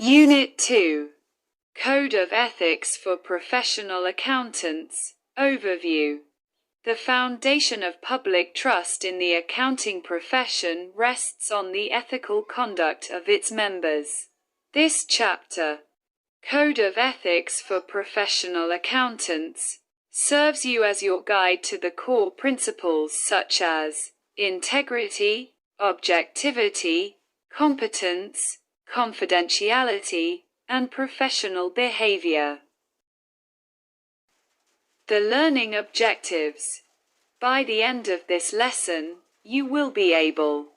Unit 2. Code of Ethics for Professional Accountants. Overview. The foundation of public trust in the accounting profession rests on the ethical conduct of its members. This chapter, Code of Ethics for Professional Accountants, serves you as your guide to the core principles such as integrity, objectivity, competence, confidentiality, and professional behavior. The learning objectives. By the end of this lesson, you will be able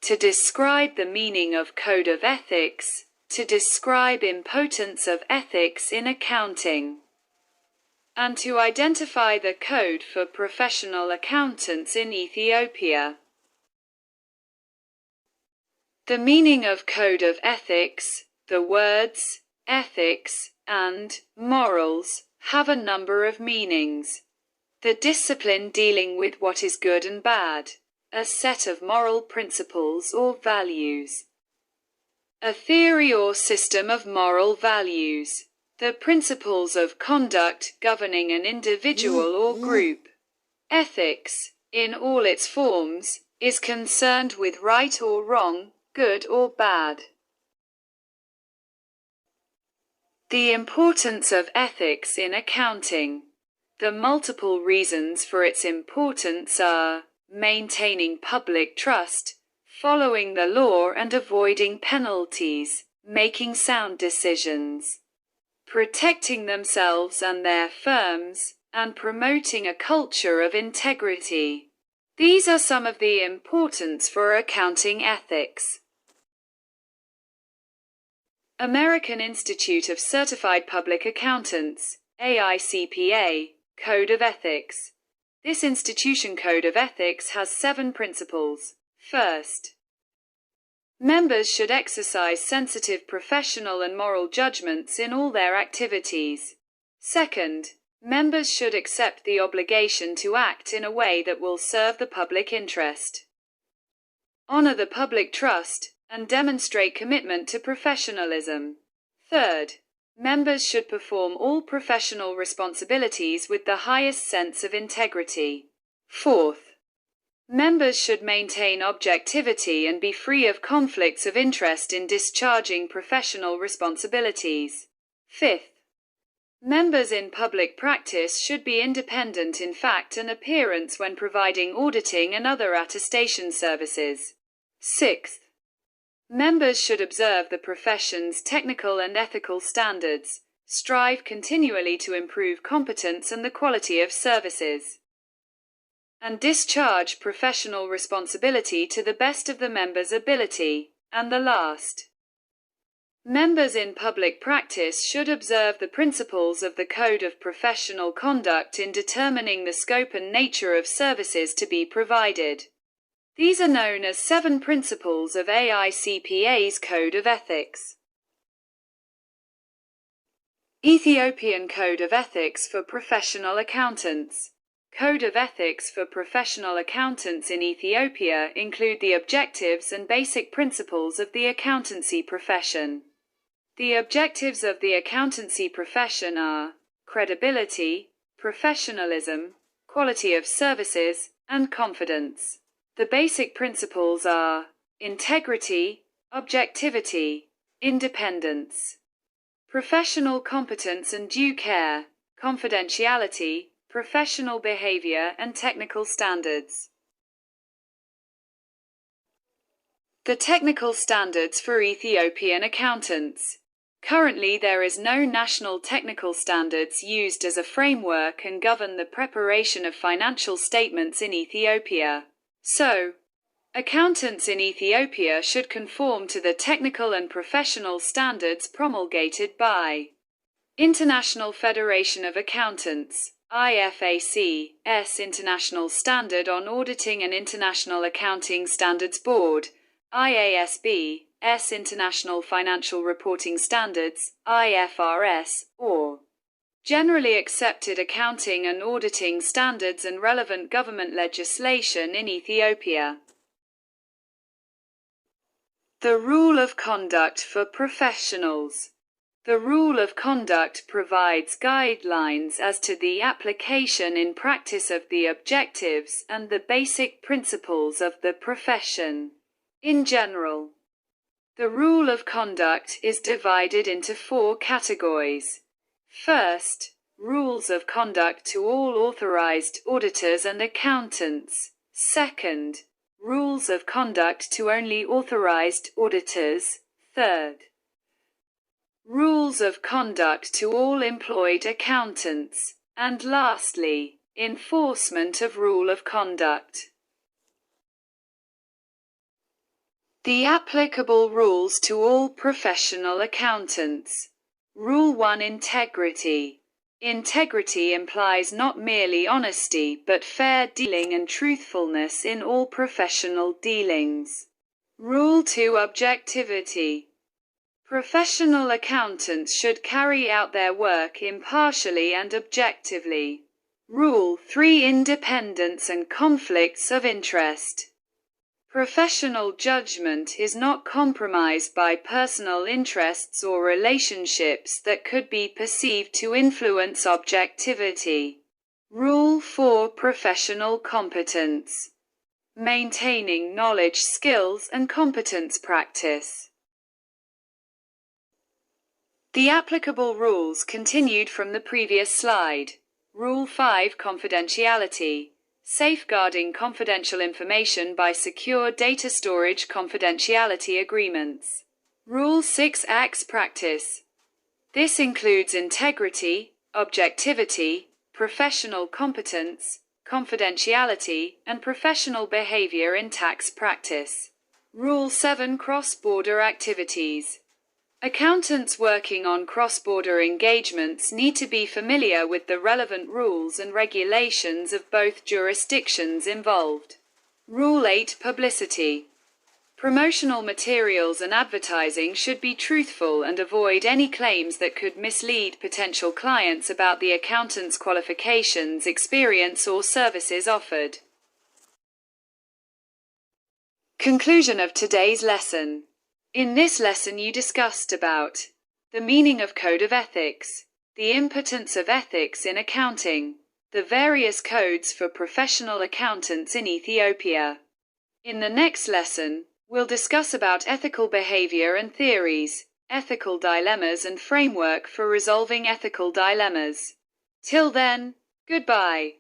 to describe the meaning of Code of Ethics, to describe importance of ethics in accounting, and to identify the code for professional accountants in Ethiopia. The meaning of Code of Ethics. The words ethics and morals have a number of meanings. The discipline dealing with what is good and bad, a set of moral principles or values. A theory or system of moral values, the principles of conduct governing an individual or group. Ethics, in all its forms, is concerned with right or wrong, good or bad. The importance of ethics in accounting. The multiple reasons for its importance are maintaining public trust, following the law and avoiding penalties, making sound decisions, protecting themselves and their firms, and promoting a culture of integrity. These are some of the importance for accounting ethics. American Institute of Certified Public Accountants, AICPA, Code of Ethics. This institution code of ethics has 7 principles. First, members should exercise sensitive professional and moral judgments in all their activities. Second, members should accept the obligation to act in a way that will serve the public interest, honor the public trust, and demonstrate commitment to professionalism. Third, members should perform all professional responsibilities with the highest sense of integrity. Fourth, members should maintain objectivity and be free of conflicts of interest in discharging professional responsibilities. Fifth, members in public practice should be independent in fact and appearance when providing auditing and other attestation services. Sixth, members should observe the profession's technical and ethical standards, strive continually to improve competence and the quality of services, and discharge professional responsibility to the best of the members' ability. And the last, members in public practice should observe the principles of the Code of Professional Conduct in determining the scope and nature of services to be provided. These are known as 7 principles of AICPA's Code of Ethics. Ethiopian Code of Ethics for Professional Accountants. Code of Ethics for Professional Accountants in Ethiopia include the objectives and basic principles of the accountancy profession. The objectives of the accountancy profession are credibility, professionalism, quality of services, and confidence. The basic principles are integrity, objectivity, independence, professional competence and due care, confidentiality, professional behavior, and technical standards. The technical standards for Ethiopian accountants. Currently, there is no national technical standards used as a framework and govern the preparation of financial statements in Ethiopia. So, accountants in Ethiopia should conform to the technical and professional standards promulgated by International Federation of Accountants, IFAC's International Standard on Auditing and International Accounting Standards Board, IASB's International Financial Reporting Standards, IFRS, or generally accepted accounting and auditing standards and relevant government legislation in Ethiopia. The rule of conduct for professionals. The rule of conduct provides guidelines as to the application in practice of the objectives and the basic principles of the profession. In general, the rule of conduct is divided into 4 categories. First, rules of conduct to all authorized auditors and accountants. Second, rules of conduct to only authorized auditors. Third, rules of conduct to all employed accountants. And lastly, enforcement of rule of conduct. The applicable rules to all professional accountants. Rule 1. Integrity. Integrity implies not merely honesty but fair dealing and truthfulness in all professional dealings. Rule 2. Objectivity. Professional accountants should carry out their work impartially and objectively. Rule 3. Independence and conflicts of interest. Professional judgment is not compromised by personal interests or relationships that could be perceived to influence objectivity. Rule 4. Professional competence. Maintaining knowledge, skills, and competence practice. The applicable rules continued from the previous slide. Rule 5. Confidentiality. Safeguarding confidential information by secure data storage confidentiality agreements. Rule 6. Acts practice. This includes integrity, objectivity, professional competence, confidentiality, and professional behavior in tax practice. Rule 7. Cross-border activities. Accountants working on cross-border engagements need to be familiar with the relevant rules and regulations of both jurisdictions involved. Rule 8. Publicity. Promotional materials and advertising should be truthful and avoid any claims that could mislead potential clients about the accountant's qualifications, experience, or services offered. Conclusion of today's lesson. In this lesson you discussed about the meaning of code of ethics, the importance of ethics in accounting, the various codes for professional accountants in Ethiopia. In the next lesson, we'll discuss about ethical behavior and theories, ethical dilemmas and framework for resolving ethical dilemmas. Till then, goodbye.